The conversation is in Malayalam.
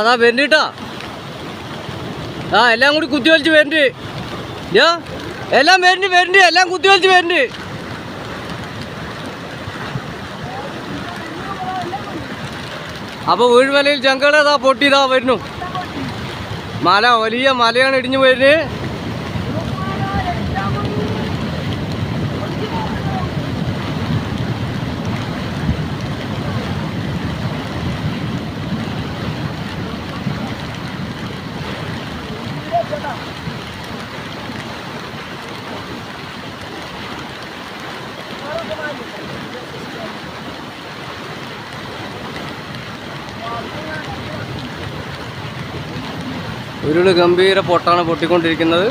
അതാ വരുന്നിട്ടാ. എല്ലാം കൂടി കുത്തി വലിച്ച് വരുന്നുണ്ട്. എല്ലാം വരുന്നുണ്ട്, എല്ലാം കുത്തി വലിച്ച് വരുന്നുണ്ട്. അപ്പോൾ വീഴ്മലയിൽ ജങ്കട പൊട്ടിയതാ വരുന്നു. മല, വലിയ മലയാണ് ഇടിഞ്ഞു വരുന്നത്. ഉരുള് ഗംഭീര പൊട്ടാണ് പൊട്ടിക്കൊണ്ടിരിക്കുന്നത്.